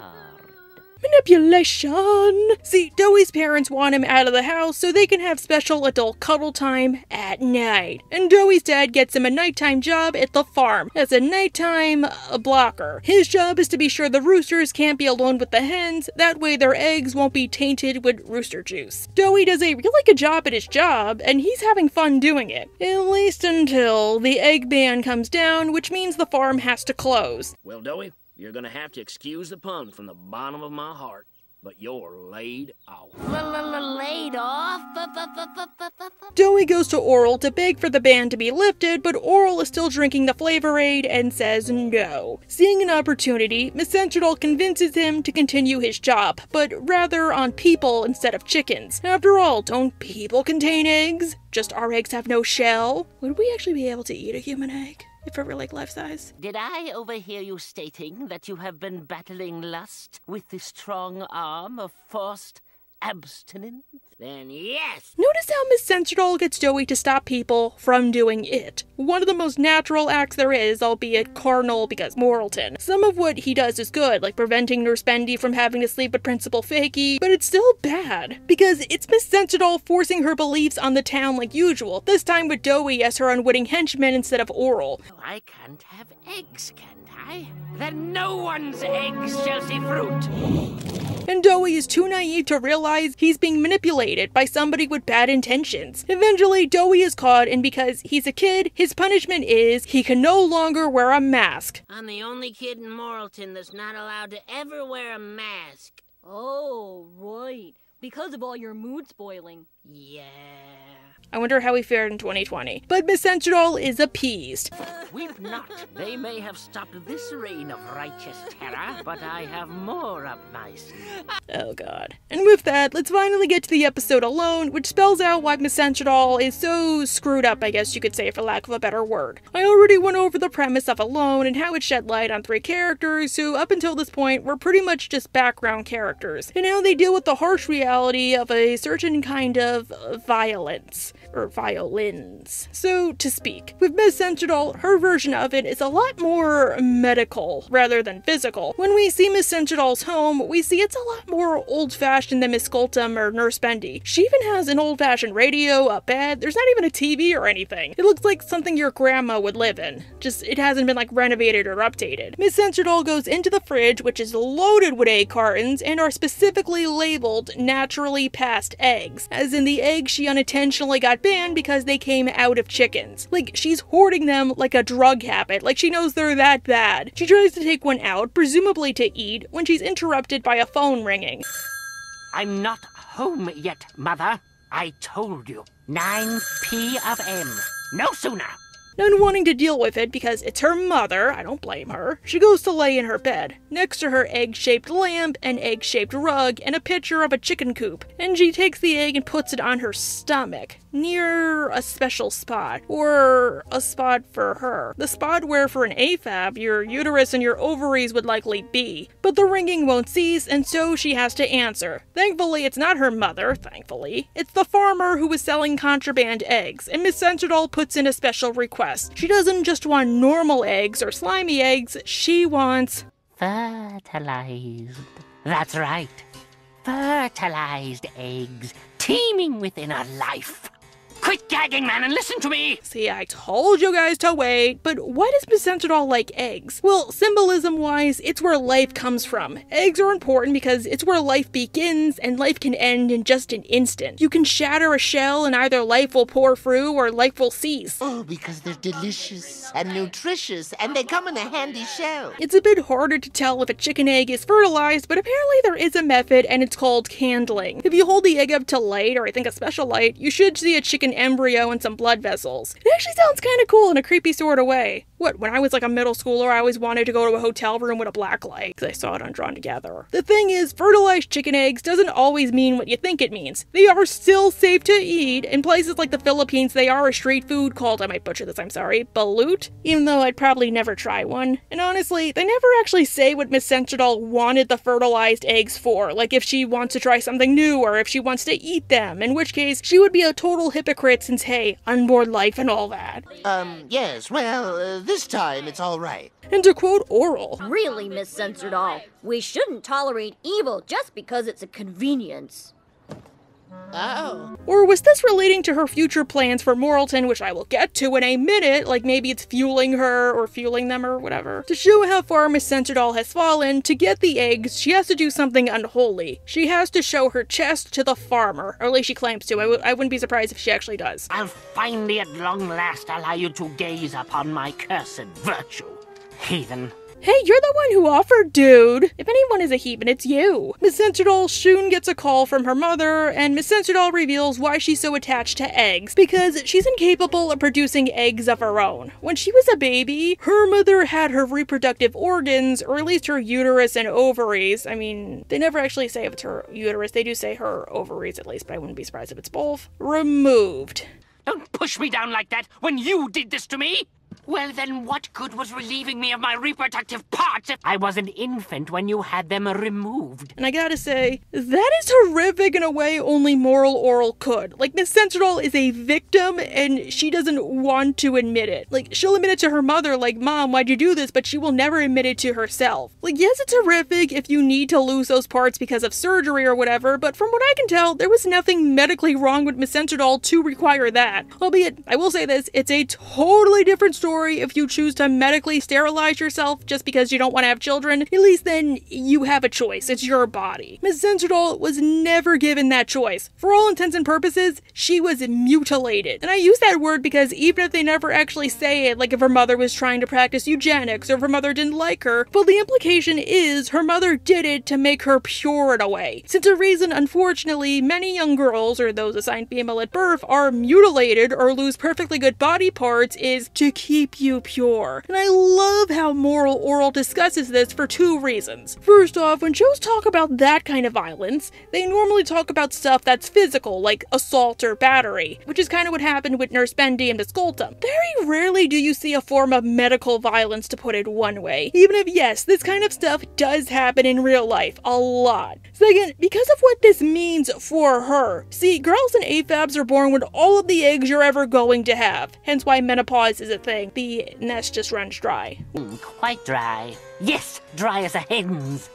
Manipulation! See, Dowie's parents want him out of the house so they can have special adult cuddle time at night. And Dowie's dad gets him a nighttime job at the farm as a nighttime blocker. His job is to be sure the roosters can't be alone with the hens, that way their eggs won't be tainted with rooster juice. Dowie does a really good job at his job, and he's having fun doing it. At least until the egg ban comes down, which means the farm has to close. Well, Dowie, You're gonna have to excuse the pun from the bottom of my heart, but you're laid off. Laid off? Doughy goes to Oral to beg for the ban to be lifted, but Oral is still drinking the Flavor Aid and says no. Seeing an opportunity, Miss Sensual convinces him to continue his job, but rather on people instead of chickens. After all, don't people contain eggs? Just our eggs have no shell? Would we actually be able to eat a human egg? If it were like life-size? Did I overhear you stating that you have been battling lust with the strong arm of forced abstinence? Then yes! Notice how Miss Sensual gets Doughy to stop people from doing it. One of the most natural acts there is, albeit carnal because Moralton. Some of what he does is good, like preventing Nurse Bendy from having to sleep with Principal Fakey, but it's still bad. Because it's Miss Sensual forcing her beliefs on the town like usual, this time with Doughy as her unwitting henchman instead of Oral. I can't have eggs, can't I? Then no one's eggs shall see fruit! And Doughy is too naive to realize he's being manipulated by somebody with bad intentions. Eventually, Doughy is caught, and because he's a kid, his punishment is he can no longer wear a mask. I'm the only kid in Moralton that's not allowed to ever wear a mask. Oh, right. Because of all your mood spoiling. Yeah. I wonder how he fared in 2020. But Miss Sensual is appeased. Weep not. They may have stopped this reign of righteous terror, but I have more up my sleeve. Oh god. And with that, let's finally get to the episode Alone, which spells out why Miss Sensual is so screwed up, I guess you could say, for lack of a better word. I already went over the premise of Alone and how it shed light on 3 characters who, up until this point, were pretty much just background characters, and how they deal with the harsh reality of a certain kind of violence. Or violins, so to speak. With Miss Sensual, her version of it is a lot more medical rather than physical. When we see Miss Sensual's home, we see it's a lot more old-fashioned than Miss Skoltum or Nurse Bendy. She even has an old-fashioned radio, a bed, there's not even a TV or anything. It looks like something your grandma would live in. Just, it hasn't been like renovated or updated. Miss Sensual goes into the fridge, which is loaded with egg cartons and are specifically labeled naturally passed eggs, as in the eggs she unintentionally got banned because they came out of chickens. Like, she's hoarding them like a drug habit, like she knows they're that bad. She tries to take one out, presumably to eat, when she's interrupted by a phone ringing. I'm not home yet, Mother. I told you. 9 p.m. No sooner. Not wanting to deal with it because it's her mother, I don't blame her, she goes to lay in her bed. Next to her egg-shaped lamp, an egg-shaped rug, and a picture of a chicken coop. And she takes the egg and puts it on her stomach, near a special spot. Or a spot for her. The spot where for an AFAB, your uterus and your ovaries would likely be. But the ringing won't cease, and so she has to answer. Thankfully, it's not her mother, thankfully. It's the farmer who was selling contraband eggs, and Miss Sensual puts in a special request. She doesn't just want normal eggs or slimy eggs, she wants fertilized. That's right. Fertilized eggs teeming with inner life. Quit gagging, man, and listen to me! See, I told you guys to wait, but why does Miss Sensual like eggs? Well, symbolism-wise, it's where life comes from. Eggs are important because it's where life begins, and life can end in just an instant. You can shatter a shell, and either life will pour through, or life will cease. Oh, because they're delicious and nutritious, and they come in a handy shell. It's a bit harder to tell if a chicken egg is fertilized, but apparently there is a method, and it's called candling. If you hold the egg up to light, or I think a special light, you should see a chicken embryo and some blood vessels. It actually sounds kind of cool in a creepy sort of way. What, when I was like a middle schooler, I always wanted to go to a hotel room with a black light, because I saw it on Drawn Together. The thing is, fertilized chicken eggs doesn't always mean what you think it means. They are still safe to eat. In places like the Philippines, they are a street food called, I might butcher this, I'm sorry, balut, even though I'd probably never try one. And honestly, they never actually say what Miss Sensual wanted the fertilized eggs for, like if she wants to try something new or if she wants to eat them, in which case she would be a total hypocrite since, hey, unborn life and all that. Yes, well, this time it's all right. And to quote Oral, really, Miss Sensual, we shouldn't tolerate evil just because it's a convenience. Oh. Or was this relating to her future plans for Moralton, which I will get to in a minute, like maybe it's fueling her or fueling them or whatever? To show how far Miss Sensual has fallen, to get the eggs, she has to do something unholy. She has to show her chest to the farmer, or at least she claims to. I wouldn't be surprised if she actually does. I'll finally at long last allow you to gaze upon my cursed virtue. Heathen, Hey, you're the one who offered, dude. If anyone is a heathen, it's you. Miss Sensordoll soon gets a call from her mother, and Miss Sensordoll reveals why she's so attached to eggs. Because she's incapable of producing eggs of her own. When she was a baby, her mother had her reproductive organs, or at least her uterus and ovaries. I mean, they never actually say if it's her uterus. They do say her ovaries at least, but I wouldn't be surprised if it's both. Removed. Don't push me down like that when you did this to me! Well, then what good was relieving me of my reproductive parts if I was an infant when you had them removed? And I gotta say, that is horrific in a way only Moral Orel could. Like, Miss Sensordoll is a victim, and she doesn't want to admit it. Like, she'll admit it to her mother, like, Mom, why'd you do this? But she will never admit it to herself. Like, yes, it's horrific if you need to lose those parts because of surgery or whatever, but from what I can tell, there was nothing medically wrong with Miss Sensordoll to require that. Albeit, I will say this, it's a totally different story if you choose to medically sterilize yourself just because you don't want to have children. At least then you have a choice. It's your body. Miss Sensordoll was never given that choice. For all intents and purposes, she was mutilated. And I use that word because even if they never actually say it, like if her mother was trying to practice eugenics or if her mother didn't like her, well, the implication is her mother did it to make her pure in a way. Since a reason, unfortunately, many young girls, or those assigned female at birth, are mutilated or lose perfectly good body parts is to keep you pure. And I love how Moral Orel discusses this for two reasons. First off, when shows talk about that kind of violence, they normally talk about stuff that's physical, like assault or battery, which is kind of what happened with Nurse Bendy and Miss Colton. Very rarely do you see a form of medical violence, to put it one way. Even if, yes, this kind of stuff does happen in real life, a lot. Second, because of what this means for her. See, girls and AFABs are born with all of the eggs you're ever going to have, hence why menopause is a thing. The nest just runs dry. Quite dry. Yes, dry as a hen's.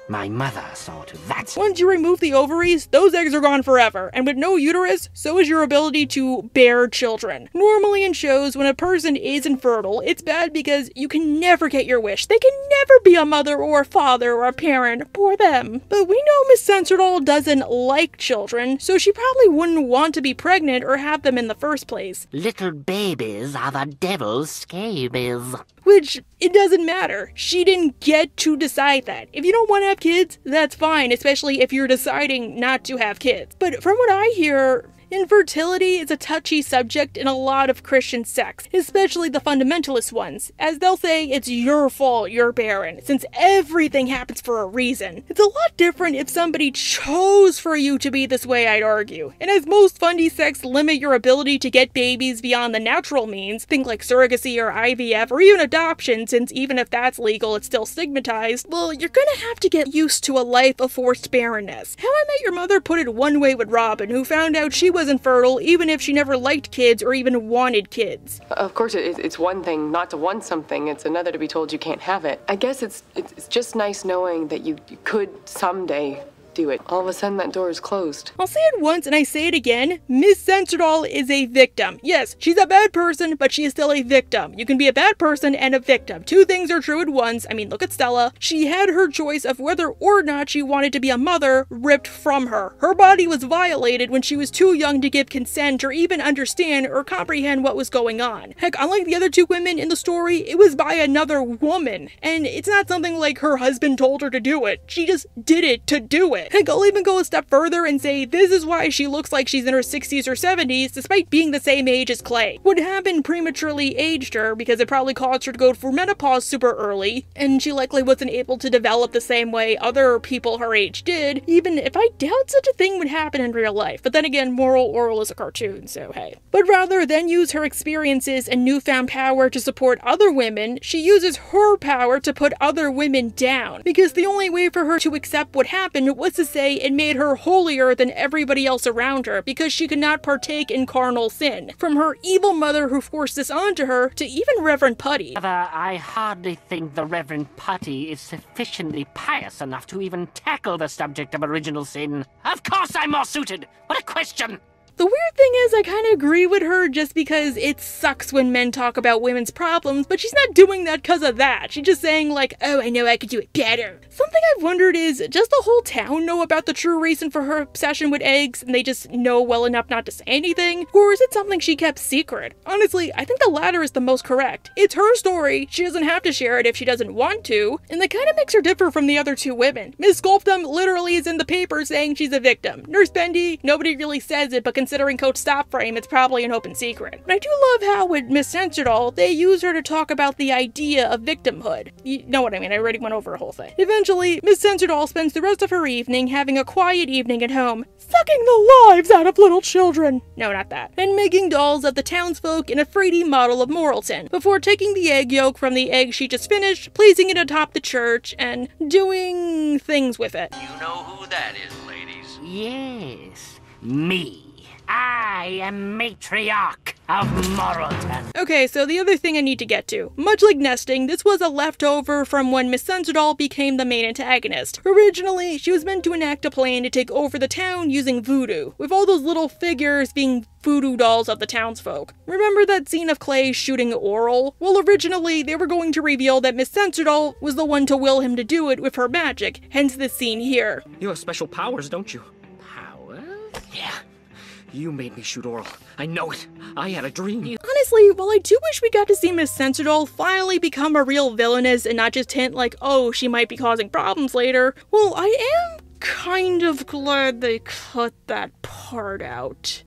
My mother saw to that. Once you remove the ovaries, those eggs are gone forever, and with no uterus, so is your ability to bear children. Normally in shows, when a person is infertile, it's bad because you can never get your wish. They can never be a mother or a father or a parent. Poor them. But we know Miss Sensordoll doesn't like children, so she probably wouldn't want to be pregnant or have them in the first place. Little babies are the devil's scabies. Which, it doesn't matter. She didn't get to decide that. If you don't want to have kids, that's fine, especially if you're deciding not to have kids. But from what I hear, infertility is a touchy subject in a lot of Christian sects, especially the fundamentalist ones, as they'll say it's your fault you're barren, since everything happens for a reason. It's a lot different if somebody chose for you to be this way, I'd argue. And as most fundy sects limit your ability to get babies beyond the natural means, think like surrogacy or IVF or even adoption, since even if that's legal, it's still stigmatized, well, you're gonna have to get used to a life of forced barrenness. How I Met Your Mother put it one way with Robin, who found out she was infertile even if she never liked kids or even wanted kids. Of course, it's one thing not to want something, it's another to be told you can't have it. I guess it's just nice knowing that you could someday do it. All of a sudden, that door is closed. I'll say it once and I say it again. Miss Sensordoll is a victim. Yes, she's a bad person, but she is still a victim. You can be a bad person and a victim. Two things are true at once. I mean, look at Stella. She had her choice of whether or not she wanted to be a mother ripped from her. Her body was violated when she was too young to give consent or even understand or comprehend what was going on. Heck, unlike the other two women in the story, it was by another woman. And it's not something like her husband told her to do it. She just did it to do it. Heck, I'll even go a step further and say this is why she looks like she's in her 60s or 70s despite being the same age as Clay. What happened prematurely aged her because it probably caused her to go through menopause super early, and she likely wasn't able to develop the same way other people her age did, even if I doubt such a thing would happen in real life. But then again, Moral Orel is a cartoon, so hey. But rather than use her experiences and newfound power to support other women, she uses her power to put other women down, because the only way for her to accept what happened was to say it made her holier than everybody else around her because she could not partake in carnal sin. From her evil mother who forced this onto her to even Reverend Putty. I hardly think the Reverend Putty is sufficiently pious enough to even tackle the subject of original sin. Of course I'm more suited! What a question! The weird thing is I kind of agree with her just because it sucks when men talk about women's problems, but she's not doing that because of that. She's just saying like, oh, I know I could do it better. Something I've wondered is, does the whole town know about the true reason for her obsession with eggs and they just know well enough not to say anything? Or is it something she kept secret? Honestly, I think the latter is the most correct. It's her story, she doesn't have to share it if she doesn't want to, and that kind of makes her differ from the other two women. Miss Sculptum literally is in the paper saying she's a victim. Nurse Bendy, nobody really says it, but considering Coach Stopframe, it's probably an open secret. But I do love how with Miss Sensordoll, they use her to talk about the idea of victimhood. You know what I mean, I already went over a whole thing. Eventually, Miss Sensordoll spends the rest of her evening having a quiet evening at home, sucking the lives out of little children. No, not that. And making dolls of the townsfolk in a 3D model of Morrilton, before taking the egg yolk from the egg she just finished, placing it atop the church, and doing things with it. You know who that is, ladies? Yes, me. I am matriarch of Morrilton. Okay, so the other thing I need to get to. Much like nesting, this was a leftover from when Miss Sensordoll became the main antagonist. Originally, she was meant to enact a plan to take over the town using voodoo, with all those little figures being voodoo dolls of the townsfolk. Remember that scene of Clay shooting Oral? Well, originally, they were going to reveal that Miss Sensordoll was the one to will him to do it with her magic, hence this scene here. You have special powers, don't you? Powers? Yeah. You made me shoot Oral. I know it. I had a dream. Honestly, while I do wish we got to see Miss Sensordoll finally become a real villainess and not just hint like, oh, she might be causing problems later, well, I am kind of glad they cut that part out.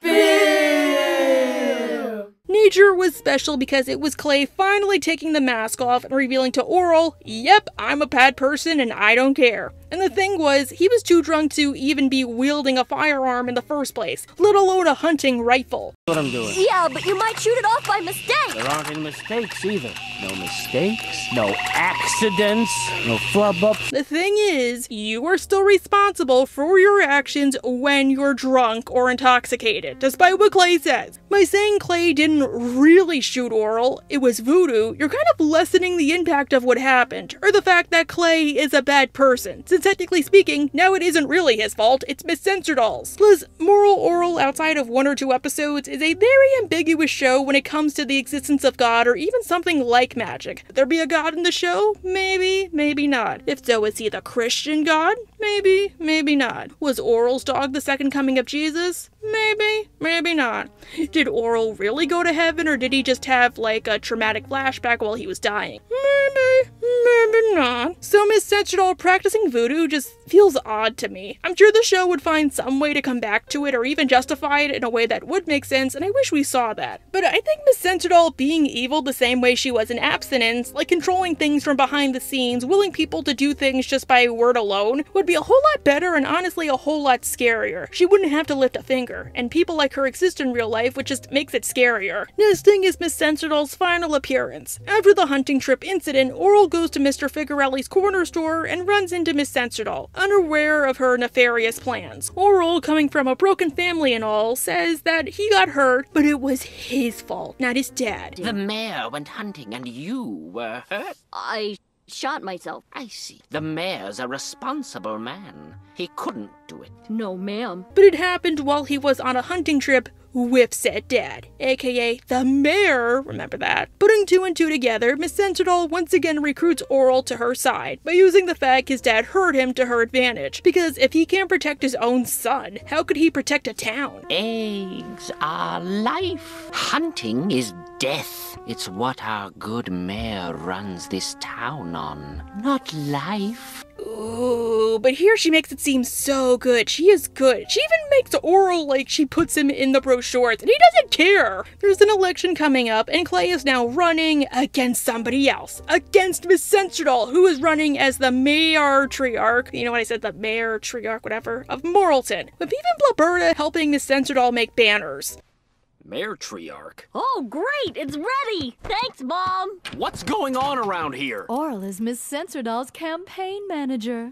Nature was special because it was Clay finally taking the mask off and revealing to Oral, yep, I'm a bad person and I don't care. And the thing was, he was too drunk to even be wielding a firearm in the first place, let alone a hunting rifle. What I'm doing. Yeah, but you might shoot it off by mistake. There aren't any mistakes either. No mistakes, no accidents, no flub-ups. The thing is, you are still responsible for your actions when you're drunk or intoxicated, despite what Clay says. By saying Clay didn't really shoot Oral, it was voodoo, you're kind of lessening the impact of what happened, or the fact that Clay is a bad person. Since technically speaking, now it isn't really his fault, it's Miss Sensordoll's. Plus, Moral Oral outside of 1 or 2 episodes is a very ambiguous show when it comes to the existence of God or even something like magic. Could there be a God in the show? Maybe, maybe not. If so, is he the Christian God? Maybe, maybe not. Was Oral's dog the second coming of Jesus? Maybe, maybe not. Did Oral really go to heaven, or did he just have, like, a traumatic flashback while he was dying? Maybe, maybe not. So Miss Sensordoll practicing voodoo just feels odd to me. I'm sure the show would find some way to come back to it, or even justify it in a way that would make sense, and I wish we saw that. But I think Miss Sensordoll being evil the same way she was in Abstinence, like controlling things from behind the scenes, willing people to do things just by word alone, would be a whole lot better and honestly a whole lot scarier. She wouldn't have to lift a finger, and people like her exist in real life, which just makes it scarier. Nesting is Miss Sensordoll's final appearance. After the hunting trip incident, Oral goes to Mr. Figarelli's corner store and runs into Miss Sensordoll, unaware of her nefarious plans. Oral, coming from a broken family and all, says that he got hurt, but it was his fault, not his dad. The mayor went hunting and you were hurt. I shot myself. I see. The mayor's a responsible man. He couldn't do it. No, ma'am. But it happened while he was on a hunting trip with said dad, aka the mayor, remember that. Putting 2 and 2 together, Miss Sensordoll once again recruits Oral to her side by using the fact his dad hurt him to her advantage. Because if he can't protect his own son, how could he protect a town? Eggs are life. Hunting is death. It's what our good mayor runs this town on, not life. Ooh, but here she makes it seem so good. She is good. She even makes Oral like she puts him in the brochures, and he doesn't care. There's an election coming up, and Clay is now running against somebody else. Against Miss Sensordoll, who is running as the matriarch, you know what I said, the matriarch, whatever, of Morrilton. With even Blaberta helping Miss Sensordoll make banners. Matriarch? Oh, great! It's ready! Thanks, Mom! What's going on around here? Oral is Miss Sensordoll's campaign manager.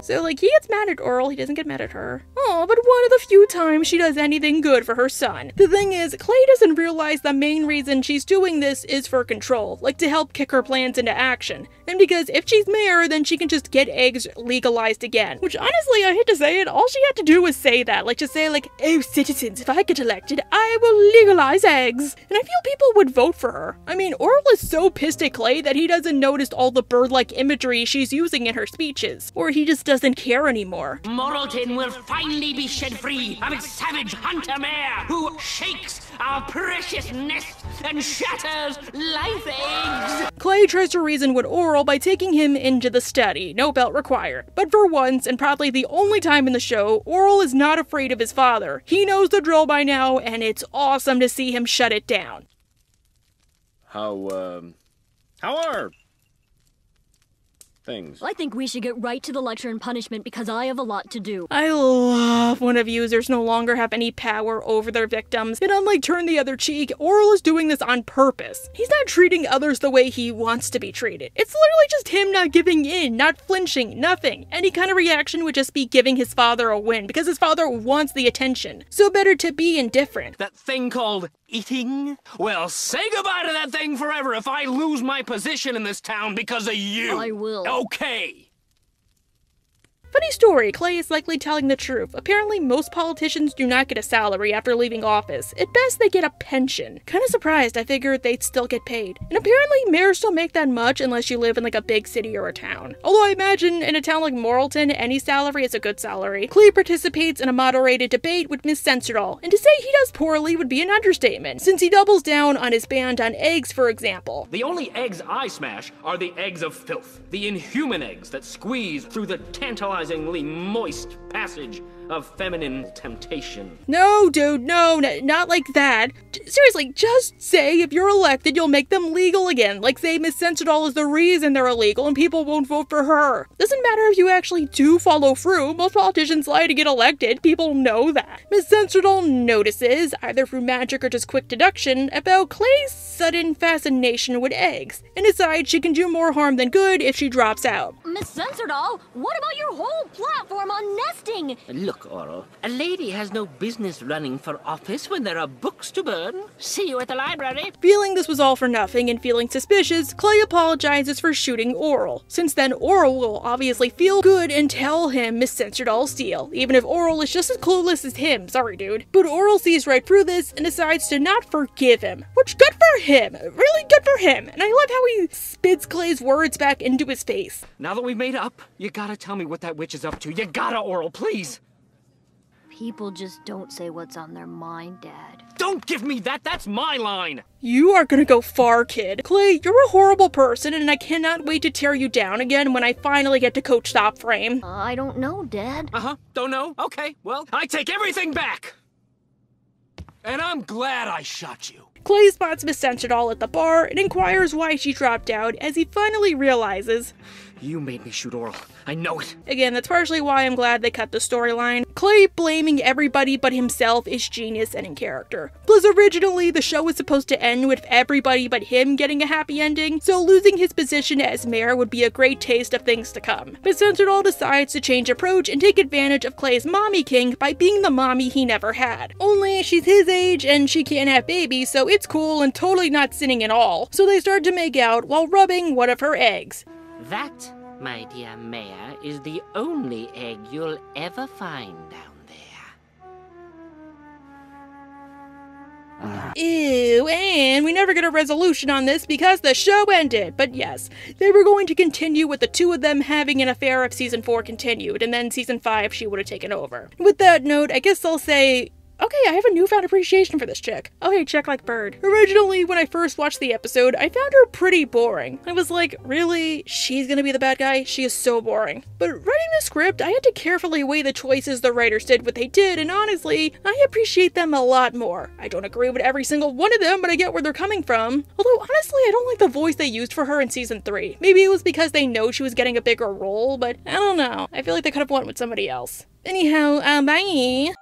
So, like, he gets mad at Oral, he doesn't get mad at her. Oh, but one of the few times she does anything good for her son. The thing is, Clay doesn't realize the main reason she's doing this is for control, like to help kick her plans into action. And because if she's mayor, then she can just get eggs legalized again. Which, honestly, I hate to say it, all she had to do was say that. Like, just say, like, oh, citizens, if I get elected, I will legalize eggs. And I feel people would vote for her. I mean, Oral is so pissed at Clay that he doesn't notice all the bird-like imagery she's using in her speeches. Or he just doesn't care anymore. Moralton will finally be shed free of its savage hunter mare, who shakes our precious nest and shatters life eggs. Clay tries to reason with Oral by taking him into the study, no belt required. But for once, and probably the only time in the show, Oral is not afraid of his father. He knows the drill by now, and it's awesome to see him shut it down. How are things? I think we should get right to the lecture and punishment because I have a lot to do. I love when abusers no longer have any power over their victims. And unlike Turn the Other Cheek, Oral is doing this on purpose. He's not treating others the way he wants to be treated. It's literally just him not giving in, not flinching, nothing. Any kind of reaction would just be giving his father a win because his father wants the attention. So better to be indifferent. That thing called eating? Well, say goodbye to that thing forever if I lose my position in this town because of you. I will. Okay. Funny story, Clay is likely telling the truth. Apparently, most politicians do not get a salary after leaving office. At best, they get a pension. Kinda surprised, I figured they'd still get paid. And apparently, mayors don't make that much unless you live in like a big city or a town. Although I imagine in a town like Moralton, any salary is a good salary. Clay participates in a moderated debate with Miss Sensordoll, and to say he does poorly would be an understatement, since he doubles down on his ban on eggs, for example. The only eggs I smash are the eggs of filth. The inhuman eggs that squeeze through the tantalizingly moist passage of feminine temptation. No, dude, no, not like that. Seriously, just say if you're elected, you'll make them legal again. Like say Miss Sensordoll is the reason they're illegal and people won't vote for her. Doesn't matter if you actually do follow through. Most politicians lie to get elected. People know that. Miss Sensordoll notices, either through magic or just quick deduction, about Clay's sudden fascination with eggs, and decides she can do more harm than good if she drops out. Miss Sensordoll, what about your whole platform on nesting? Look, Oral, a lady has no business running for office when there are books to burn. See you at the library. Feeling this was all for nothing and feeling suspicious, Clay apologizes for shooting Oral. Since then, Oral will obviously feel good and tell him Miss Sensordoll's deal, even if Oral is just as clueless as him, sorry dude. But Oral sees right through this and decides to not forgive him, which good for him, really good for him. And I love how he spits Clay's words back into his face. Now that we've made up, you gotta tell me what that witch is up to. You gotta, Oral, please. People just don't say what's on their mind, Dad. Don't give me that! That's my line! You are gonna go far, kid. Clay, you're a horrible person, and I cannot wait to tear you down again when I finally get to coach Stop Frame. I don't know, Dad. Don't know? Okay, well, I take everything back! And I'm glad I shot you. Clay spots Miss Sensordoll at the bar and inquires why she dropped out as he finally realizes, you made me shoot Oral. I know it. Again, that's partially why I'm glad they cut the storyline. Clay blaming everybody but himself is genius and in character. Plus, originally, the show was supposed to end with everybody but him getting a happy ending, so losing his position as mayor would be a great taste of things to come. But Sensordoll decides to change approach and take advantage of Clay's mommy kink by being the mommy he never had. Only, she's his age and she can't have babies, so it's cool and totally not sinning at all. So they start to make out while rubbing one of her eggs. That, my dear Mayor, is the only egg you'll ever find down there. Ew, and we never get a resolution on this because the show ended. But yes, they were going to continue with the two of them having an affair if season 4 continued, and then season 5 she would have taken over. With that note, I guess I'll say, okay, I have a newfound appreciation for this chick. Okay, chick like Bird. Originally, when I first watched the episode, I found her pretty boring. I was like, really? She's gonna be the bad guy? She is so boring. But writing the script, I had to carefully weigh the choices the writers did what they did, and honestly, I appreciate them a lot more. I don't agree with every single one of them, but I get where they're coming from. Although, honestly, I don't like the voice they used for her in season 3. Maybe it was because they know she was getting a bigger role, but I don't know. I feel like they could have went with somebody else. Anyhow, bye!